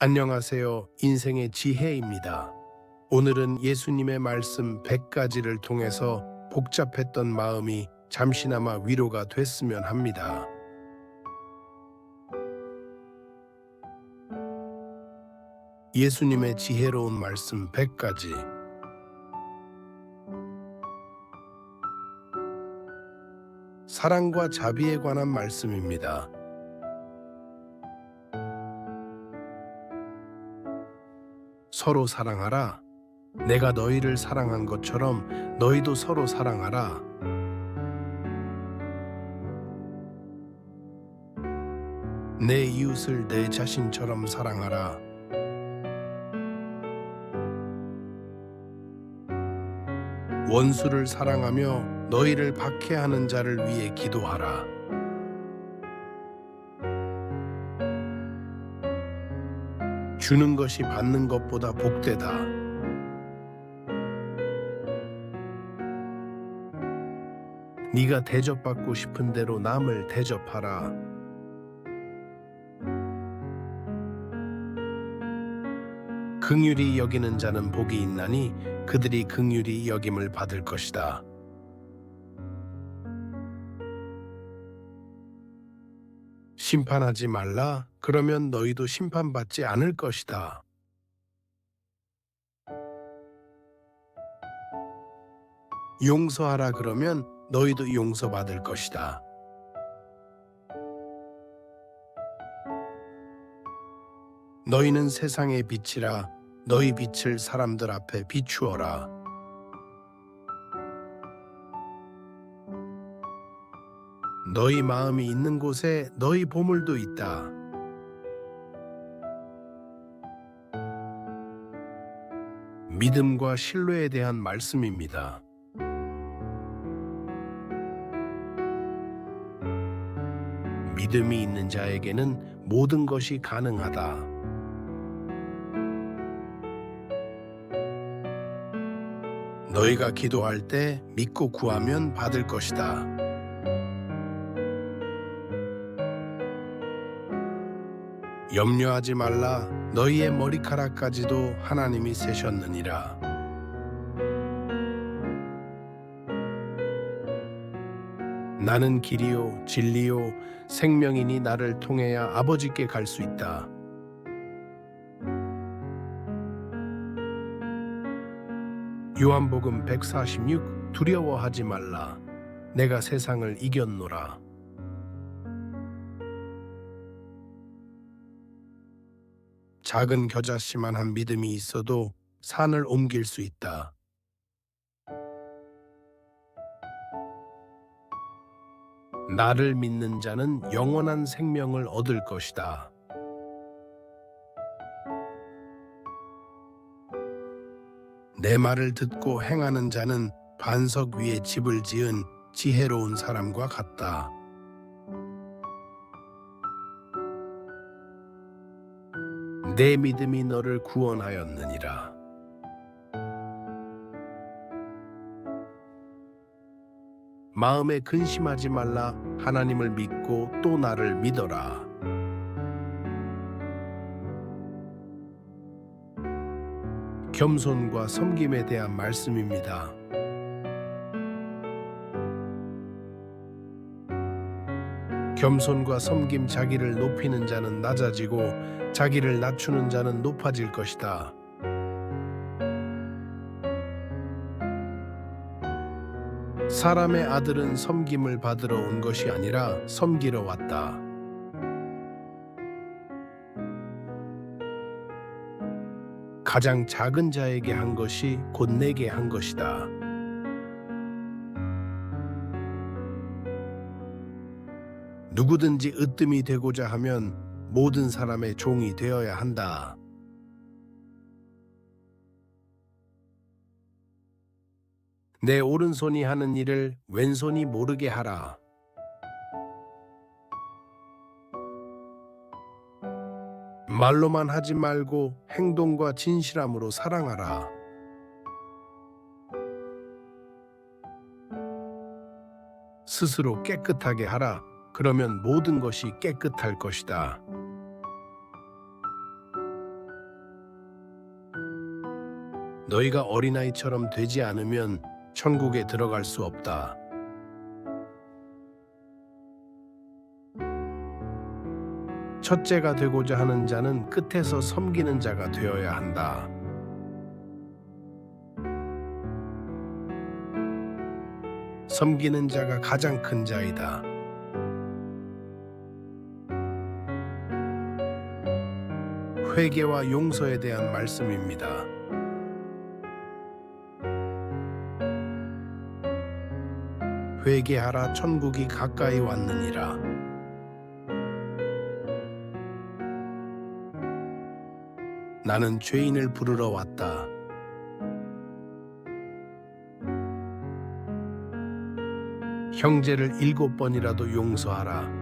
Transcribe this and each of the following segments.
안녕하세요. 인생의 지혜입니다. 오늘은 예수님의 말씀 100가지를 통해서 복잡했던 마음이 잠시나마 위로가 됐으면 합니다. 예수님의 지혜로운 말씀 100가지. 사랑과 자비에 관한 말씀입니다. 서로 사랑하라. 내가 너희를 사랑한 것처럼 너희도 서로 사랑하라. 내 이웃을 내 자신처럼 사랑하라. 원수를 사랑하며 너희를 박해하는 자를 위해 기도하라. 주는 것이 받는 것보다 복되다. 네가 대접받고 싶은 대로 남을 대접하라. 긍휼히 여기는 자는 복이 있나니 그들이 긍휼히 여김을 받을 것이다. 심판하지 말라. 그러면 너희도 심판받지 않을 것이다. 용서하라. 그러면 너희도 용서받을 것이다. 너희는 세상의 빛이라. 너희 빛을 사람들 앞에 비추어라. 너희 마음이 있는 곳에 너희 보물도 있다. 믿음과 신뢰에 대한 말씀입니다. 믿음이 있는 자에게는 모든 것이 가능하다. 너희가 기도할 때 믿고 구하면 받을 것이다. 염려하지 말라. 너희의 머리카락까지도 하나님이 세셨느니라. 나는 길이요 진리요 생명이니 나를 통해야 아버지께 갈 수 있다. 요한복음 146 두려워하지 말라. 내가 세상을 이겼노라. 작은 겨자씨만한 믿음이 있어도 산을 옮길 수 있다. 나를 믿는 자는 영원한 생명을 얻을 것이다. 내 말을 듣고 행하는 자는 반석 위에 집을 지은 지혜로운 사람과 같다. 내 믿음이 너를 구원하였느니라. 마음에 근심하지 말라. 하나님을 믿고 또 나를 믿어라. 겸손과 섬김에 대한 말씀입니다. 겸손과 섬김. 자기를 높이는 자는 낮아지고 자기를 낮추는 자는 높아질 것이다. 사람의 아들은 섬김을 받으러 온 것이 아니라 섬기러 왔다. 가장 작은 자에게 한 것이 곧 내게 한 것이다. 누구든지 으뜸이 되고자 하면 모든 사람의 종이 되어야 한다. 내 오른손이 하는 일을 왼손이 모르게 하라. 말로만 하지 말고 행동과 진실함으로 사랑하라. 스스로 깨끗하게 하라. 그러면 모든 것이 깨끗할 것이다. 너희가 어린아이처럼 되지 않으면 천국에 들어갈 수 없다. 첫째가 되고자 하는 자는 끝에서 섬기는 자가 되어야 한다. 섬기는 자가 가장 큰 자이다. 회개와 용서에 대한 말씀입니다. 회개하라, 천국이 가까이 왔느니라. 나는 죄인을 부르러 왔다. 형제를 7번이라도 용서하라.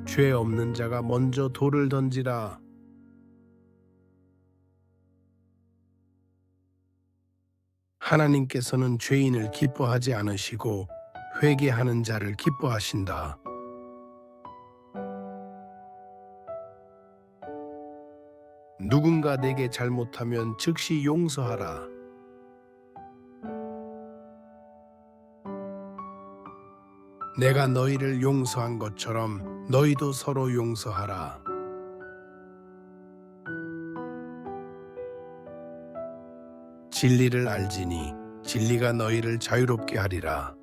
죄 없는 자가 먼저 돌을 던지라. 하나님께서는 죄인을 기뻐하지 않으시고 회개하는 자를 기뻐하신다. 누군가 내게 잘못하면 즉시 용서하라. 내가 너희를 용서한 것처럼 너희도 서로 용서하라. 진리를 알지니 진리가 너희를 자유롭게 하리라.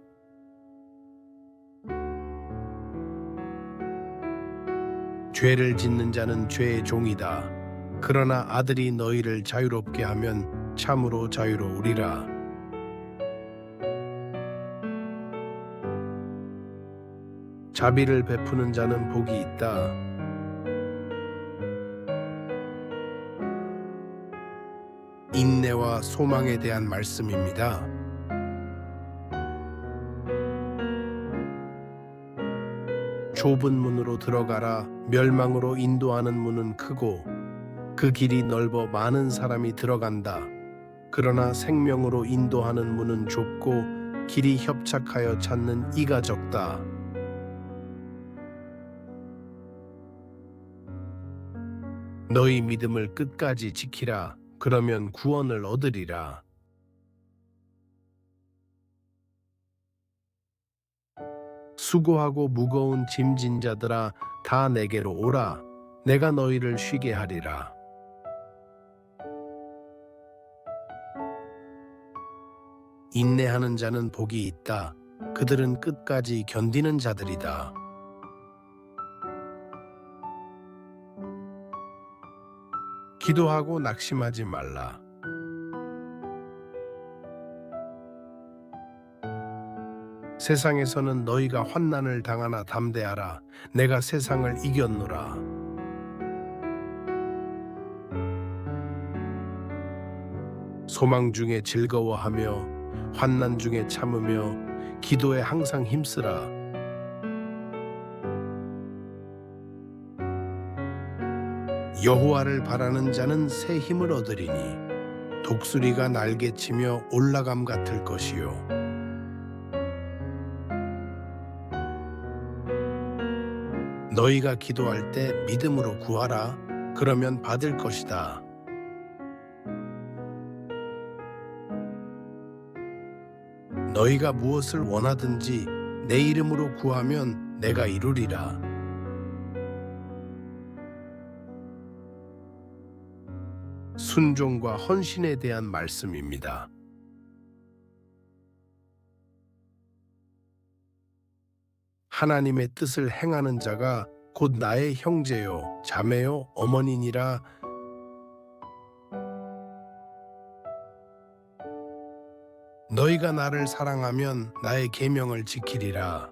죄를 짓는 자는 죄의 종이다. 그러나 아들이 너희를 자유롭게 하면 참으로 자유로우리라. 자비를 베푸는 자는 복이 있다. 인내와 소망에 대한 말씀입니다. 좁은 문으로 들어가라. 멸망으로 인도하는 문은 크고 그 길이 넓어 많은 사람이 들어간다. 그러나 생명으로 인도하는 문은 좁고 길이 협착하여 찾는 이가 적다. 너희 믿음을 끝까지 지키라. 그러면 구원을 얻으리라. 수고하고 무거운 짐진 자들아, 다 내게로 오라. 내가 너희를 쉬게 하리라. 인내하는 자는 복이 있다. 그들은 끝까지 견디는 자들이다. 기도하고 낙심하지 말라. 세상에서는 너희가 환난을 당하나 담대하라. 내가 세상을 이겼노라. 소망 중에 즐거워하며 환난 중에 참으며 기도에 항상 힘쓰라. 여호와를 바라는 자는 새 힘을 얻으리니 독수리가 날개치며 올라감 같을 것이요. 너희가 기도할 때 믿음으로 구하라. 그러면 받을 것이다. 너희가 무엇을 원하든지 내 이름으로 구하면 내가 이루리라. 순종과 헌신에 대한 말씀입니다. 하나님의 뜻을 행하는 자가 곧 나의 형제요, 자매요, 어머니니라. 너희가 나를 사랑하면 나의 계명을 지키리라.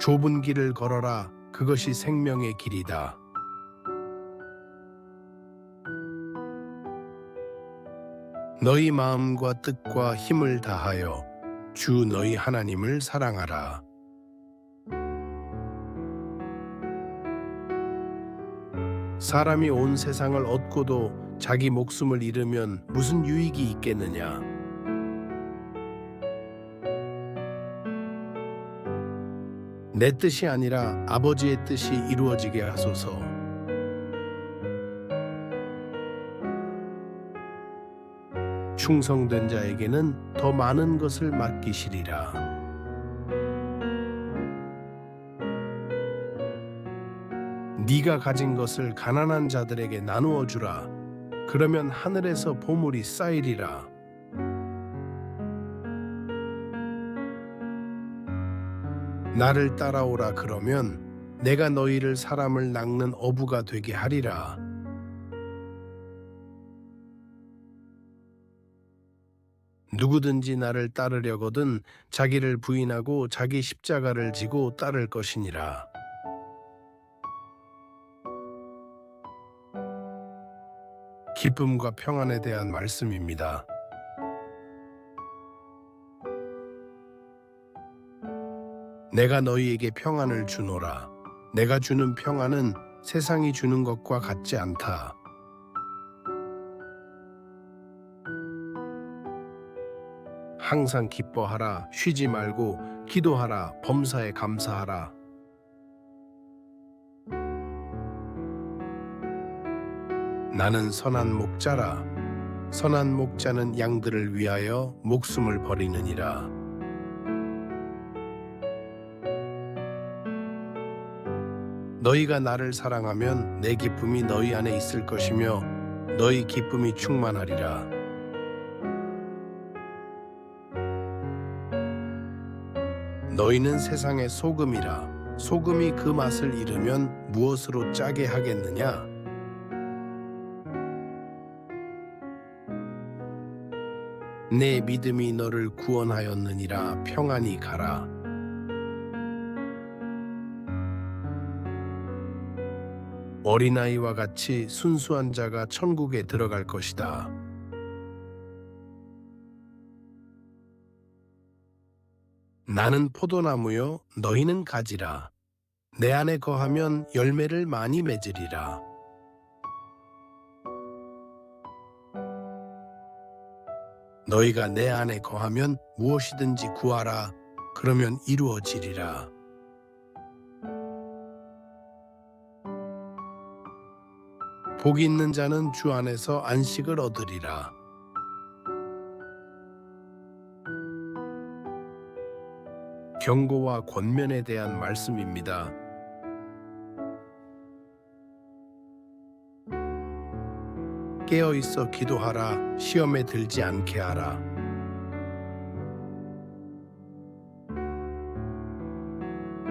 좁은 길을 걸어라. 그것이 생명의 길이다. 너희 마음과 뜻과 힘을 다하여 주 너희 하나님을 사랑하라. 사람이 온 세상을 얻고도 자기 목숨을 잃으면 무슨 유익이 있겠느냐? 내 뜻이 아니라 아버지의 뜻이 이루어지게 하소서. 충성된 자에게는 더 많은 것을 맡기시리라. 네가 가진 것을 가난한 자들에게 나누어 주라. 그러면 하늘에서 보물이 쌓이리라. 나를 따라오라 그러면 내가 너희를 사람을 낚는 어부가 되게 하리라. 누구든지 나를 따르려거든 자기를 부인하고 자기 십자가를 지고 따를 것이니라. 기쁨과 평안에 대한 말씀입니다. 내가 너희에게 평안을 주노라. 내가 주는 평안은 세상이 주는 것과 같지 않다. 항상 기뻐하라. 쉬지 말고 기도하라. 범사에 감사하라. 나는 선한 목자라. 선한 목자는 양들을 위하여 목숨을 버리느니라. 너희가 나를 사랑하면 내 기쁨이 너희 안에 있을 것이며 너희 기쁨이 충만하리라. 너희는 세상의 소금이라. 소금이 그 맛을 잃으면 무엇으로 짜게 하겠느냐? 내 믿음이 너를 구원하였느니라. 평안히 가라. 어린아이와 같이 순수한 자가 천국에 들어갈 것이다. 나는 포도나무요 너희는 가지라. 내 안에 거하면 열매를 많이 맺으리라. 너희가 내 안에 거하면 무엇이든지 구하라. 그러면 이루어지리라. 복이 있는 자는 주 안에서 안식을 얻으리라. 경고와 권면에 대한 말씀입니다. 깨어 있어 기도하라. 시험에 들지 않게 하라.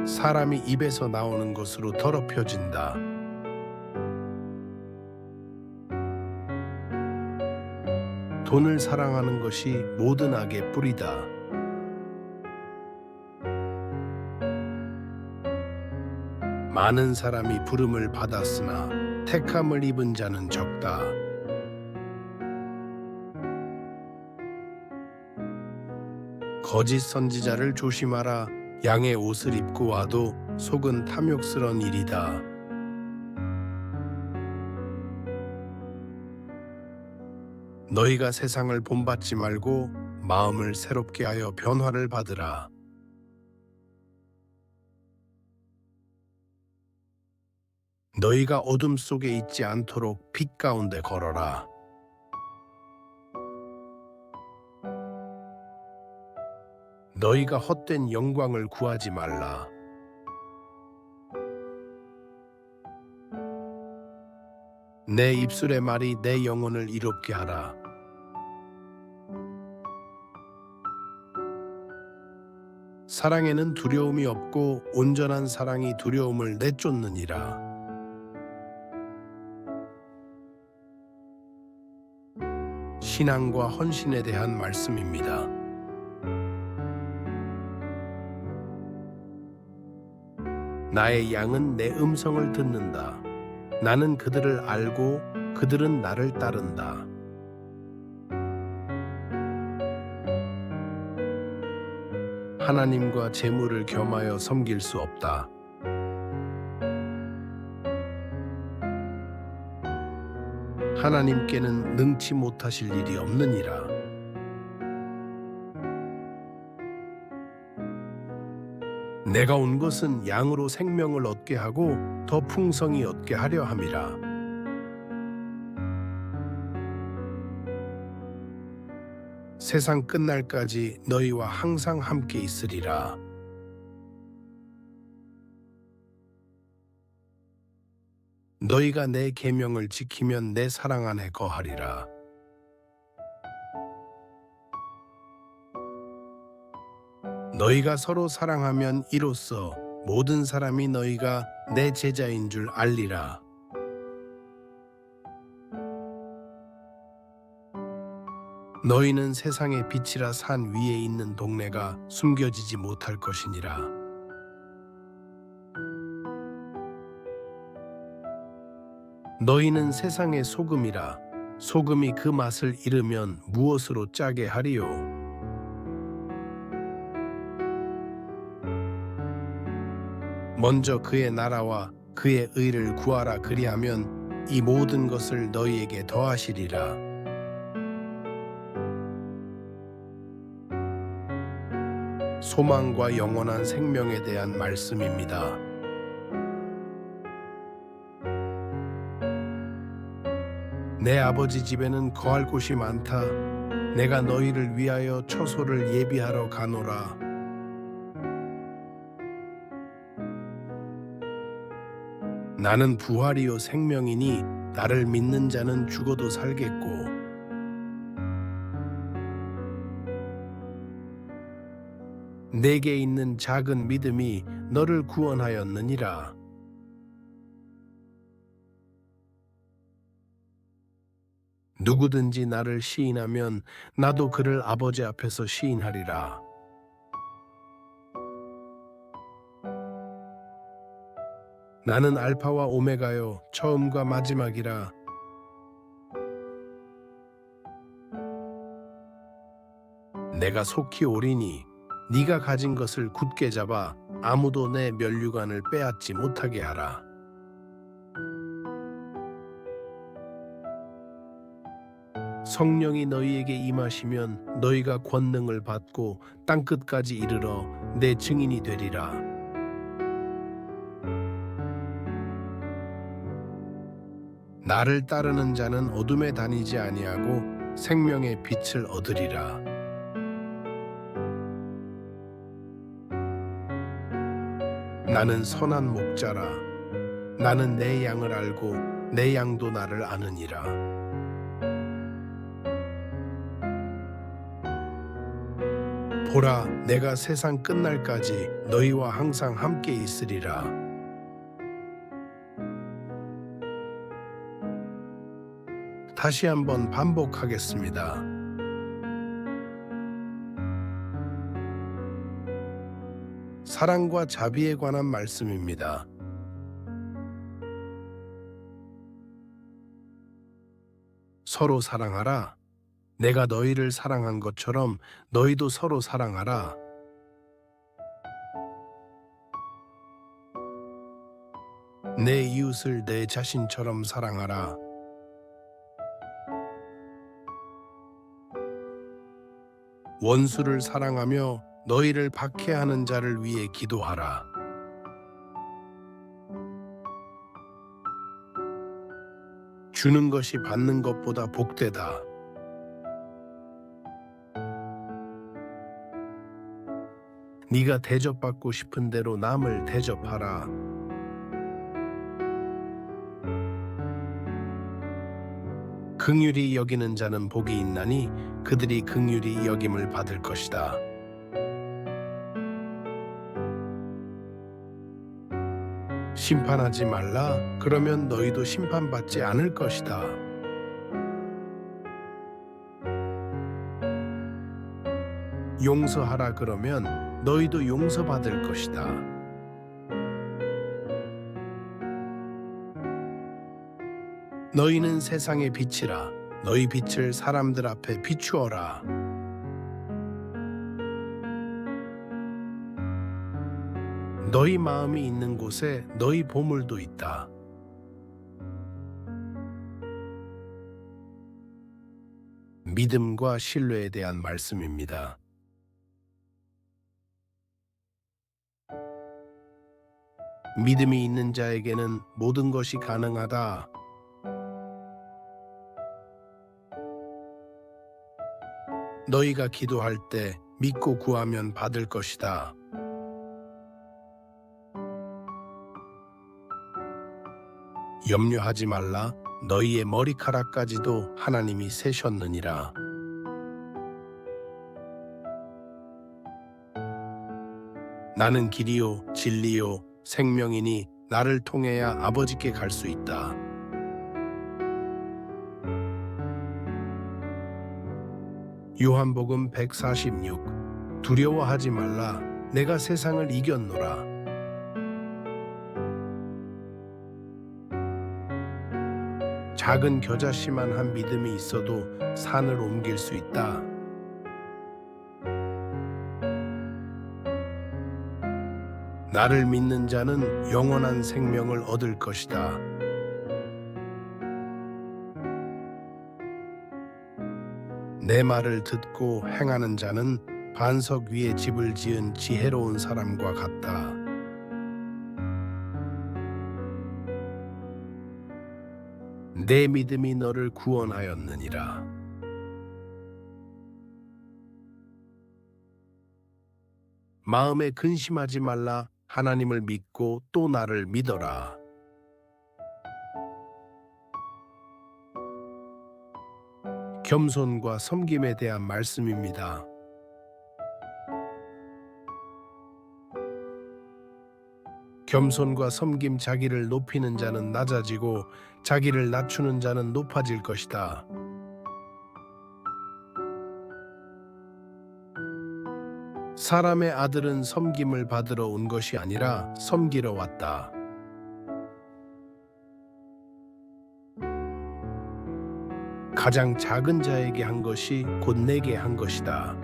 사람이 입에서 나오는 것으로 더럽혀진다. 돈을 사랑하는 것이 모든 악의 뿌리다. 많은 사람이 부름을 받았으나 택함을 입은 자는 적다. 거짓 선지자를 조심하라. 양의 옷을 입고 와도 속은 탐욕스러운 일이다. 너희가 세상을 본받지 말고 마음을 새롭게 하여 변화를 받으라. 너희가 어둠 속에 있지 않도록 빛 가운데 걸어라. 너희가 헛된 영광을 구하지 말라. 내 입술의 말이 내 영혼을 이롭게 하라. 사랑에는 두려움이 없고 온전한 사랑이 두려움을 내쫓느니라. 신앙과 헌신에 대한 말씀입니다. 나의 양은 내 음성을 듣는다. 나는 그들을 알고 그들은 나를 따른다. 하나님과 재물을 겸하여 섬길 수 없다. 하나님께는 능치 못하실 일이 없느니라. 내가 온 것은 양으로 생명을 얻게 하고 더 풍성히 얻게 하려 함이라. 세상 끝날까지 너희와 항상 함께 있으리라. 너희가 내 계명을 지키면 내 사랑 안에 거하리라. 너희가 서로 사랑하면 이로써 모든 사람이 너희가 내 제자인 줄 알리라. 너희는 세상의 빛이라 산 위에 있는 동네가 숨겨지지 못할 것이니라. 너희는 세상의 소금이라. 소금이 그 맛을 잃으면 무엇으로 짜게 하리요? 먼저 그의 나라와 그의 의를 구하라. 그리하면 이 모든 것을 너희에게 더하시리라. 소망과 영원한 생명에 대한 말씀입니다. 내 아버지 집에는 거할 곳이 많다. 내가 너희를 위하여 처소를 예비하러 가노라. 나는 부활이요 생명이니 나를 믿는 자는 죽어도 살겠고 내게 있는 작은 믿음이 너를 구원하였느니라. 누구든지 나를 시인하면 나도 그를 아버지 앞에서 시인하리라. 나는 알파와 오메가요 처음과 마지막이라. 내가 속히 오리니 네가 가진 것을 굳게 잡아 아무도 내 면류관을 빼앗지 못하게 하라. 성령이 너희에게 임하시면 너희가 권능을 받고 땅끝까지 이르러 내 증인이 되리라. 나를 따르는 자는 어둠에 다니지 아니하고 생명의 빛을 얻으리라. 나는 선한 목자라. 나는 내 양을 알고 내 양도 나를 아느니라. 보라, 내가 세상 끝날까지 너희와 항상 함께 있으리라. 다시 한번 반복하겠습니다. 사랑과 자비에 관한 말씀입니다. 서로 사랑하라. 내가 너희를 사랑한 것처럼 너희도 서로 사랑하라. 내 이웃을 내 자신처럼 사랑하라. 원수를 사랑하며 너희를 박해하는 자를 위해 기도하라. 주는 것이 받는 것보다 복되다. 네가 대접받고 싶은 대로 남을 대접하라. 긍휼히 여기는 자는 복이 있나니 그들이 긍휼히 여김을 받을 것이다. 심판하지 말라. 그러면 너희도 심판받지 않을 것이다. 용서하라. 그러면 너희도 용서받을 것이다. 너희는 세상의 빛이라. 너희 빛을 사람들 앞에 비추어라. 너희 마음이 있는 곳에 너희 보물도 있다. 믿음과 신뢰에 대한 말씀입니다. 믿음이 있는 자에게는 모든 것이 가능하다. 너희가 기도할 때 믿고 구하면 받을 것이다. 염려하지 말라. 너희의 머리카락까지도 하나님이 세셨느니라. 나는 길이요 진리요 생명이니 나를 통해야 아버지께 갈 수 있다. 요한복음 146. 두려워하지 말라. 내가 세상을 이겼노라. 작은 겨자씨만 한 믿음이 있어도 산을 옮길 수 있다. 나를 믿는 자는 영원한 생명을 얻을 것이다. 내 말을 듣고 행하는 자는 반석 위에 집을 지은 지혜로운 사람과 같다. 내 믿음이 너를 구원하였느니라. 마음에 근심하지 말라. 하나님을 믿고 또 나를 믿어라. 겸손과 섬김에 대한 말씀입니다. 겸손과 섬김. 자기를 높이는 자는 낮아지고 자기를 낮추는 자는 높아질 것이다. 사람의 아들은 섬김을 받으러 온 것이 아니라 섬기러 왔다. 가장 작은 자에게 한 것이 곧 내게 한 것이다.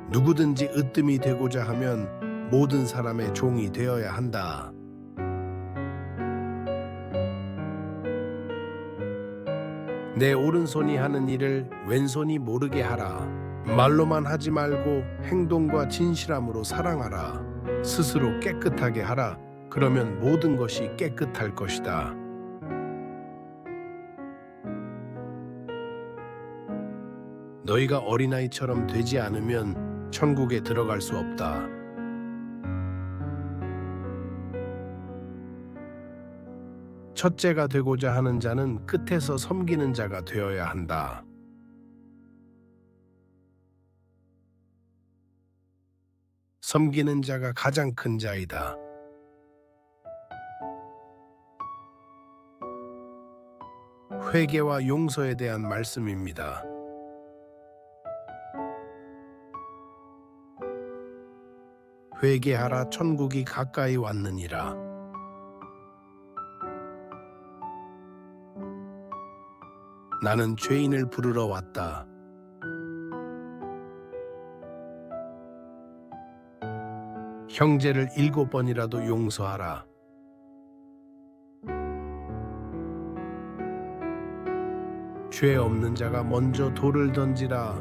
누구든지 으뜸이 되고자 하면 모든 사람의 종이 되어야 한다. 내 오른손이 하는 일을 왼손이 모르게 하라. 말로만 하지 말고 행동과 진실함으로 사랑하라. 스스로 깨끗하게 하라. 그러면 모든 것이 깨끗할 것이다. 너희가 어린아이처럼 되지 않으면 천국에 들어갈 수 없다. 첫째가 되고자 하는 자는 끝에서 섬기는 자가 되어야 한다. 섬기는 자가 가장 큰 자이다. 회개와 용서에 대한 말씀입니다. 회개하라. 천국이 가까이 왔느니라. 나는 죄인을 부르러 왔다. 형제를 7번이라도 용서하라. 죄 없는 자가 먼저 돌을 던지라.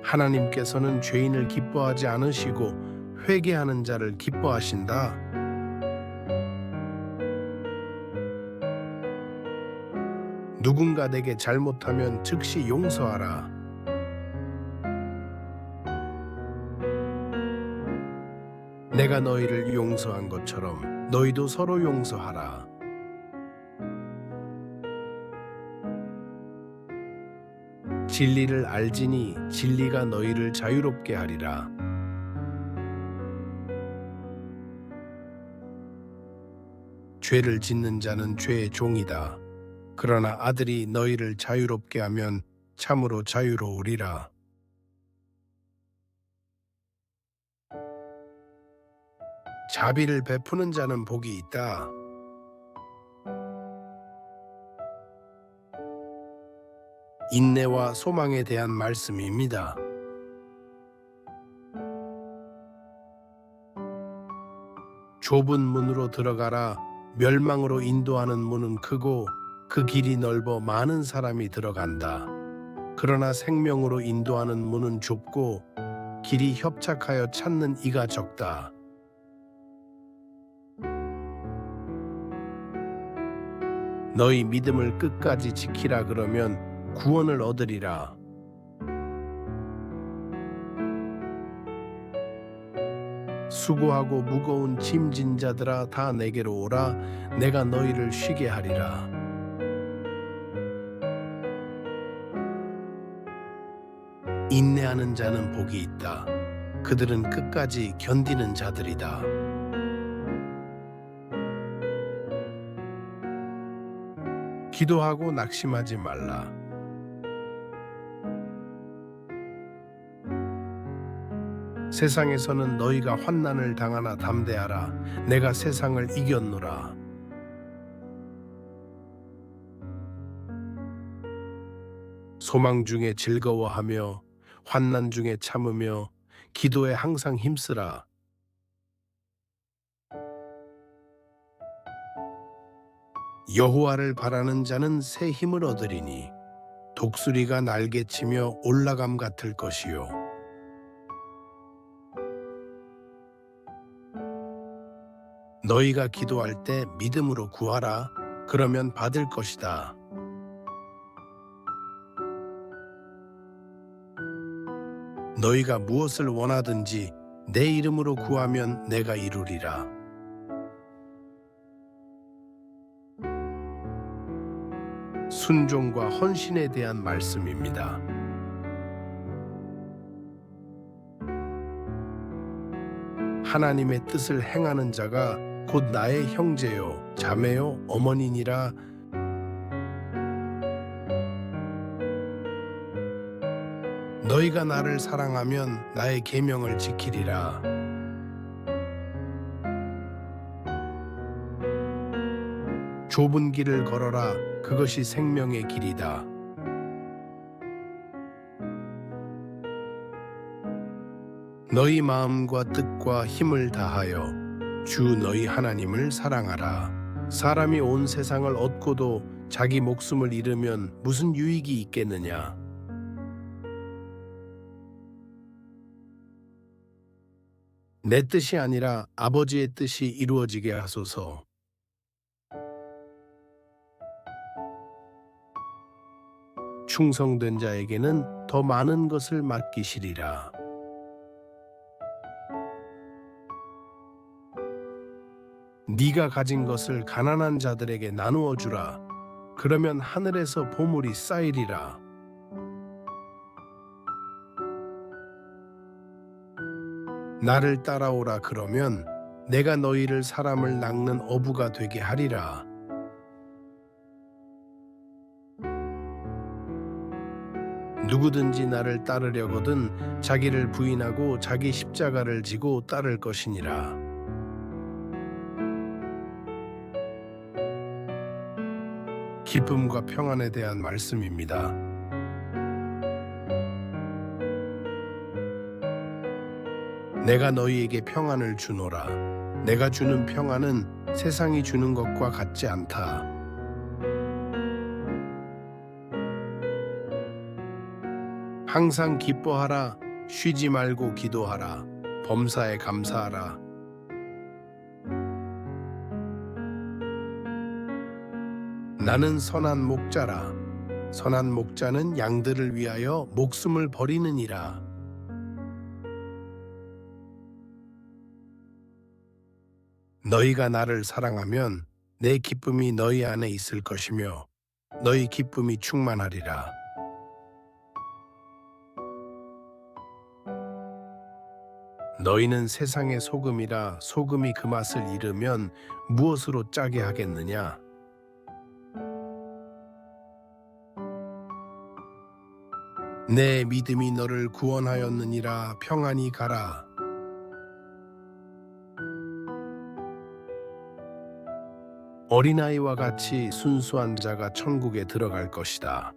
하나님께서는 죄인을 기뻐하지 않으시고 회개하는 자를 기뻐하신다. 누군가 내게 잘못하면 즉시 용서하라. 내가 너희를 용서한 것처럼 너희도 서로 용서하라. 진리를 알지니 진리가 너희를 자유롭게 하리라. 죄를 짓는 자는 죄의 종이다. 그러나 아들이 너희를 자유롭게 하면 참으로 자유로우리라. 자비를 베푸는 자는 복이 있다. 인내와 소망에 대한 말씀입니다. 좁은 문으로 들어가라. 멸망으로 인도하는 문은 크고 그 길이 넓어 많은 사람이 들어간다. 그러나 생명으로 인도하는 문은 좁고 길이 협착하여 찾는 이가 적다. 너희 믿음을 끝까지 지키라 그러면 구원을 얻으리라. 수고하고 무거운 짐진 자들아 다 내게로 오라. 내가 너희를 쉬게 하리라. 인내하는 자는 복이 있다. 그들은 끝까지 견디는 자들이다. 기도하고 낙심하지 말라. 세상에서는 너희가 환난을 당하나 담대하라. 내가 세상을 이겼노라. 소망 중에 즐거워하며 환난 중에 참으며 기도에 항상 힘쓰라. 여호와를 바라는 자는 새 힘을 얻으리니 독수리가 날개치며 올라감 같을 것이요. 너희가 기도할 때 믿음으로 구하라. 그러면 받을 것이다. 너희가 무엇을 원하든지 내 이름으로 구하면 내가 이루리라. 순종과 헌신에 대한 말씀입니다. 하나님의 뜻을 행하는 자가 곧 나의 형제요, 자매요, 어머니니라. 너희가 나를 사랑하면 나의 계명을 지키리라. 좁은 길을 걸어라. 그것이 생명의 길이다. 너희 마음과 뜻과 힘을 다하여 주 너희 하나님을 사랑하라. 사람이 온 세상을 얻고도 자기 목숨을 잃으면 무슨 유익이 있겠느냐? 내 뜻이 아니라 아버지의 뜻이 이루어지게 하소서. 충성된 자에게는 더 많은 것을 맡기시리라. 네가 가진 것을 가난한 자들에게 나누어 주라. 그러면 하늘에서 보물이 쌓이리라. 나를 따라오라 그러면 내가 너희를 사람을 낚는 어부가 되게 하리라. 누구든지 나를 따르려거든 자기를 부인하고 자기 십자가를 지고 따를 것이니라. 기쁨과 평안에 대한 말씀입니다. 내가 너희에게 평안을 주노라. 내가 주는 평안은 세상이 주는 것과 같지 않다. 항상 기뻐하라. 쉬지 말고 기도하라. 범사에 감사하라. 나는 선한 목자라. 선한 목자는 양들을 위하여 목숨을 버리느니라. 너희가 나를 사랑하면 내 기쁨이 너희 안에 있을 것이며 너희 기쁨이 충만하리라. 너희는 세상의 소금이라. 소금이 그 맛을 잃으면 무엇으로 짜게 하겠느냐? 내 믿음이 너를 구원하였느니라. 평안히 가라. 어린아이와 같이 순수한 자가 천국에 들어갈 것이다.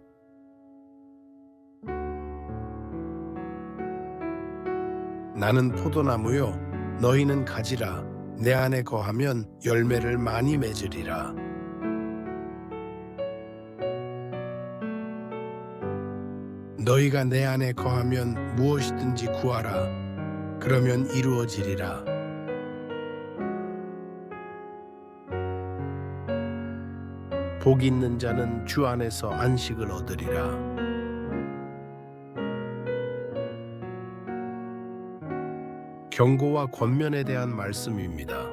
나는 포도나무요, 너희는 가지라. 내 안에 거하면 열매를 많이 맺으리라. 너희가 내 안에 거하면 무엇이든지 구하라. 그러면 이루어지리라. 복 있는 자는 주 안에서 안식을 얻으리라. 경고와 권면에 대한 말씀입니다.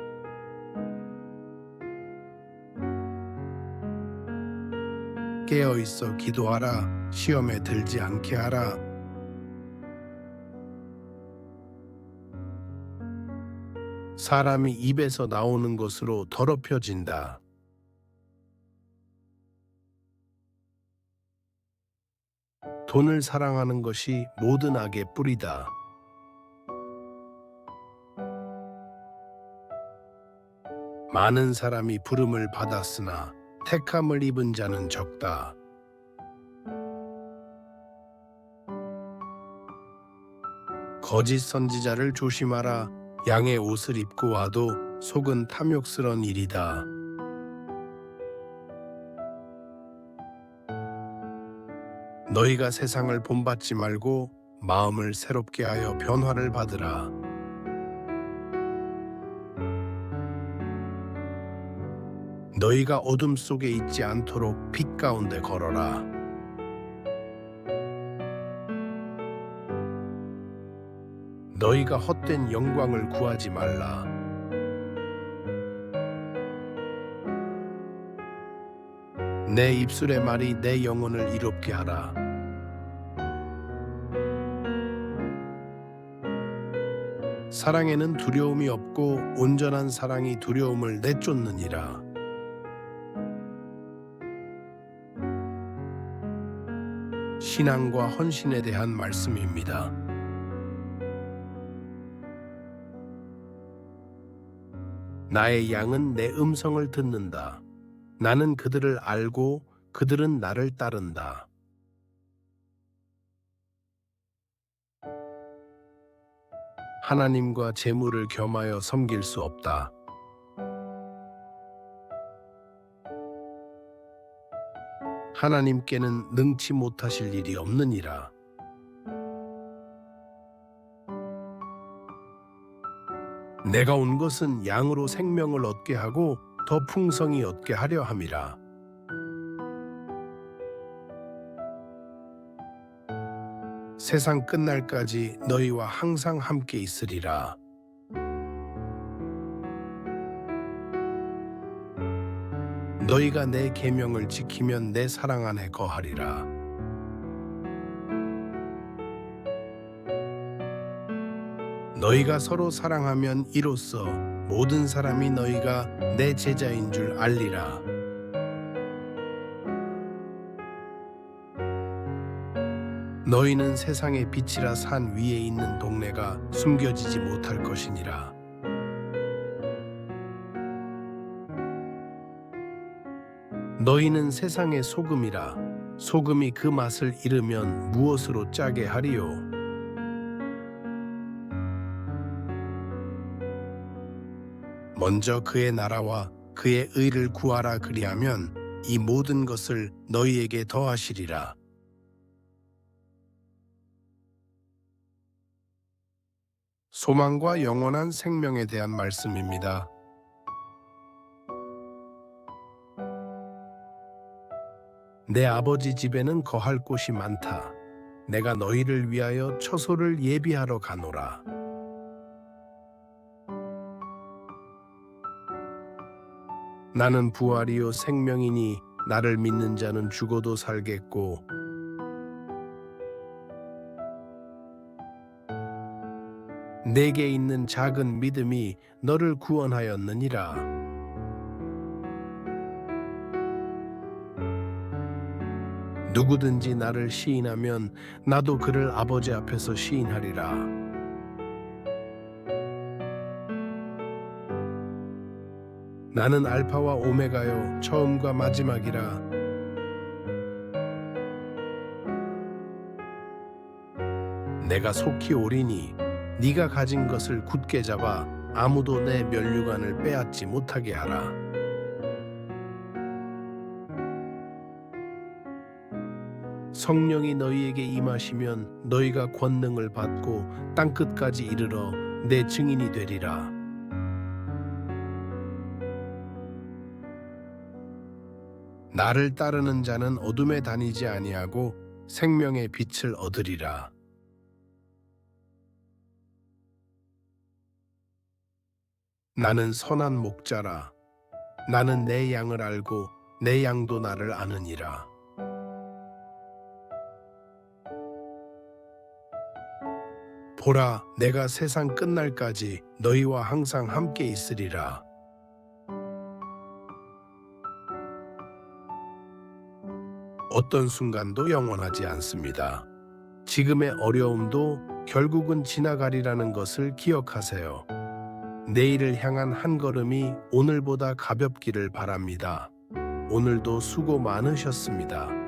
깨어 있어 기도하라. 시험에 들지 않게 하라. 사람이 입에서 나오는 것으로 더럽혀진다. 돈을 사랑하는 것이 모든 악의 뿌리다. 많은 사람이 부름을 받았으나 택함을 입은 자는 적다. 거짓 선지자를 조심하라. 양의 옷을 입고 와도 속은 탐욕스러운 일이다. 너희가 세상을 본받지 말고 마음을 새롭게 하여 변화를 받으라. 너희가 어둠 속에 있지 않도록 빛 가운데 걸어라. 너희가 헛된 영광을 구하지 말라. 내 입술의 말이 내 영혼을 이롭게 하라. 사랑에는 두려움이 없고 온전한 사랑이 두려움을 내쫓느니라. 신앙과 헌신에 대한 말씀입니다. 나의 양은 내 음성을 듣는다. 나는 그들을 알고 그들은 나를 따른다. 하나님과 재물을 겸하여 섬길 수 없다. 하나님께는 능치 못하실 일이 없느니라. 내가 온 것은 양으로 생명을 얻게 하고 더 풍성히 얻게 하려 함이라. 세상 끝날까지 너희와 항상 함께 있으리라. 너희가 내 계명을 지키면 내 사랑 안에 거하리라. 너희가 서로 사랑하면 이로써 모든 사람이 너희가 내 제자인 줄 알리라. 너희는 세상의 빛이라 산 위에 있는 동네가 숨겨지지 못할 것이니라. 너희는 세상의 소금이라. 소금이 그 맛을 잃으면 무엇으로 짜게 하리요? 먼저 그의 나라와 그의 의를 구하라. 그리하면 이 모든 것을 너희에게 더하시리라. 소망과 영원한 생명에 대한 말씀입니다. 내 아버지 집에는 거할 곳이 많다. 내가 너희를 위하여 처소를 예비하러 가노라. 나는 부활이요 생명이니 나를 믿는 자는 죽어도 살겠고 내게 있는 작은 믿음이 너를 구원하였느니라. 누구든지 나를 시인하면 나도 그를 아버지 앞에서 시인하리라. 나는 알파와 오메가요 처음과 마지막이라. 내가 속히 오리니 네가 가진 것을 굳게 잡아 아무도 내 면류관을 빼앗지 못하게 하라. 성령이 너희에게 임하시면 너희가 권능을 받고 땅끝까지 이르러 내 증인이 되리라. 나를 따르는 자는 어둠에 다니지 아니하고 생명의 빛을 얻으리라. 나는 선한 목자라. 나는 내 양을 알고 내 양도 나를 아느니라. 보라, 내가 세상 끝날까지 너희와 항상 함께 있으리라. 어떤 순간도 영원하지 않습니다. 지금의 어려움도 결국은 지나가리라는 것을 기억하세요. 내일을 향한 한 걸음이 오늘보다 가볍기를 바랍니다. 오늘도 수고 많으셨습니다.